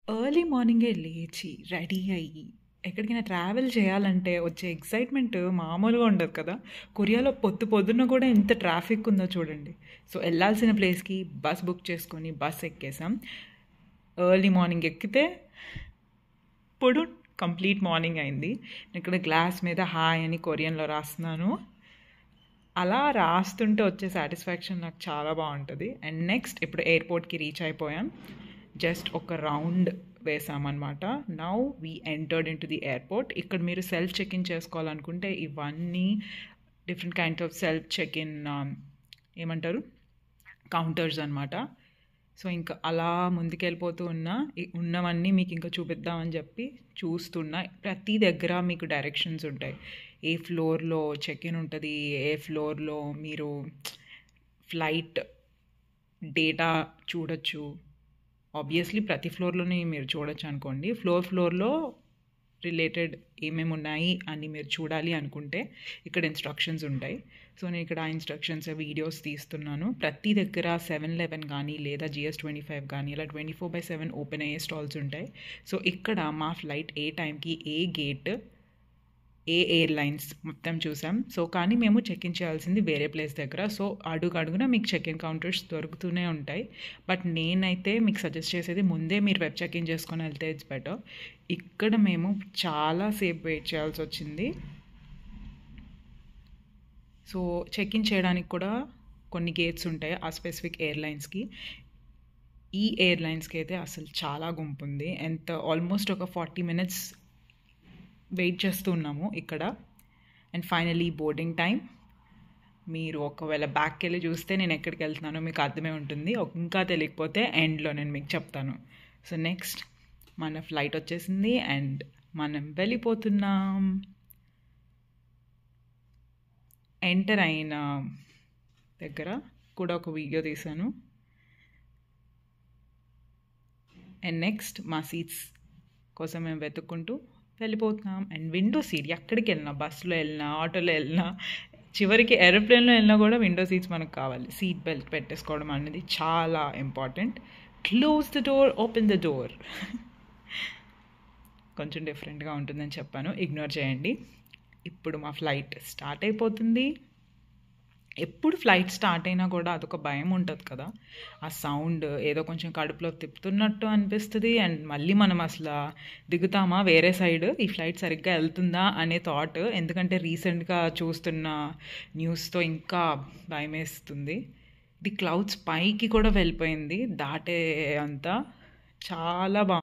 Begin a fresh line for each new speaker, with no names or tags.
Early మార్నింగే లేచి, ready అయ్యి, ఎక్కడికైనా ట్రావెల్ చేయాలంటే వచ్చే ఎక్సైట్‌మెంట్ మామూలుగా ఉండదు కదా! కొరియాలో పొద్దున్న కూడా ఎంత ట్రాఫిక్ ఉందో చూడండి. సో, ఎళ్ళాల్సిన ప్లేస్‌కి బస్ బుక్ చేసుకొని బస్ ఎక్కేసాం. ఎర్లీ మార్నింగ్ ఎక్కితే ఇప్పుడు కంప్లీట్ మార్నింగ్ అయింది. ఇక్కడ గ్లాస్ మీద హాయ్ అని కొరియన్‌లో రాస్తున్నాను. అలా రాస్తుంటే వచ్చే సాటిస్ఫాక్షన్ నాకు చాలా బాగుంటుంది. అండ్ నెక్స్ట్ ఇప్పుడు ఎయిర్పోర్ట్కి రీచ్ అయిపోయాం. జస్ట్ ఒక రౌండ్ వేసామన్నమాట. Now we entered in to the airport. ఇక్కడ మీరు సెల్ఫ్ చెక్ ఇన్ చేసుకోవాలనుకుంటే ఇవన్నీ different kinds of self check in ఏమంటారు కౌంటర్స్ అనమాట. సో ఇంకా అలా ముందుకెళ్ళిపోతూ ఉన్నవన్నీ మీకు ఇంకా చూపిద్దామని చెప్పి చూస్తున్నా. ప్రతి దగ్గర మీకు డైరెక్షన్స్ ఉంటాయి. ఏ ఫ్లోర్లో చెక్ ఇన్ ఉంటుంది, ఏ ఫ్లోర్లో మీరు ఫ్లైట్ డేటా చూడొచ్చు. ఆబ్వియస్లీ ప్రతి ఫ్లోర్లోనే మీరు చూడొచ్చు అనుకోండి. ఫ్లోర్లో రిలేటెడ్ ఏమేమి ఉన్నాయి అని మీరు చూడాలి అనుకుంటే ఇక్కడ ఇన్స్ట్రక్షన్స్ ఉంటాయి. సో నేను ఇక్కడ ఆ ఇన్స్ట్రక్షన్స్ వీడియోస్ తీస్తున్నాను. ప్రతి దగ్గర 7-Eleven కానీ లేదా GS25 కానీ ఇలా 24/7 ఓపెన్ అయ్యే స్టాల్స్ ఉంటాయి. సో ఇక్కడ మా ఫ్లైట్ ఏ టైంకి ఏ గేట్ ఏ ఎయిర్లైన్స్ మొత్తం చూసాం. సో కానీ మేము చెక్ ఇన్ చేయాల్సింది వేరే ప్లేస్ దగ్గర. సో అడుగున మీకు చెక్ ఇన్ కౌంటర్స్ దొరుకుతూనే ఉంటాయి. బట్ నేనైతే మీకు సజెస్ట్ చేసేది ముందే మీరు వెబ్ చెక్ ఇన్ చేసుకొని వెళ్తే ఇట్స్ బెటర్. ఇక్కడ మేము చాలా సేపు వెయిట్ చేయాల్సి వచ్చింది. సో చెక్ ఇన్ చేయడానికి కూడా కొన్ని గేట్స్ ఉంటాయి ఆ స్పెసిఫిక్ ఎయిర్లైన్స్కి. ఈ ఎయిర్లైన్స్కి అయితే అసలు చాలా గుంపు ఉంది. ఆల్మోస్ట్ ఒక 40 minutes వెయిట్ చేస్తూ ఉన్నాము ఇక్కడ. And finally boarding time. మీరు ఒకవేళ బ్యాక్కి వెళ్ళి చూస్తే నేను ఎక్కడికి వెళ్తున్నానో మీకు అర్థమే ఉంటుంది. ఇంకా తెలియకపోతే ఎండ్లో నేను మీకు చెప్తాను. సో నెక్స్ట్ మన ఫ్లైట్ వచ్చేసింది అండ్ మనం వెళ్ళిపోతున్నాం. ఎంటర్ అయిన దగ్గర కూడా ఒక వీడియో తీశాను. అండ్ నెక్స్ట్ మా సీట్స్ కోసం మేము వెతుక్కుంటూ వెళ్ళిపోతున్నాం. అండ్ విండో సీట్ ఎక్కడికి వెళ్ళినా, బస్సులో వెళ్ళినా, ఆటోలో వెళ్ళినా, చివరికి ఏరోప్లేన్లో వెళ్ళినా కూడా విండో సీట్స్ మనకు కావాలి. సీట్ బెల్ట్ పెట్టేసుకోవడం అనేది చాలా important. Close the door, open the door. కొంచెం డిఫరెంట్గా ఉంటుందని చెప్పాను, ఇగ్నోర్ చేయండి. ఇప్పుడు మా ఫ్లైట్ స్టార్ట్ అయిపోతుంది. ఎప్పుడు ఫ్లైట్ స్టార్ట్ అయినా కూడా అదొక భయం ఉంటుంది కదా. ఆ సౌండ్ ఏదో కొంచెం కడుపులో తిప్పుతున్నట్టు అనిపిస్తుంది. అండ్ మళ్ళీ మనం అసలు దిగుతామా వేరే సైడ్, ఈ ఫ్లైట్ సరిగ్గా వెళ్తుందా అనే థాట్. ఎందుకంటే రీసెంట్గా చూస్తున్న న్యూస్తో ఇంకా భయం వేస్తుంది. ఇది క్లౌడ్స్ పైకి కూడా వెళ్ళిపోయింది దాటే అంతా. చాలా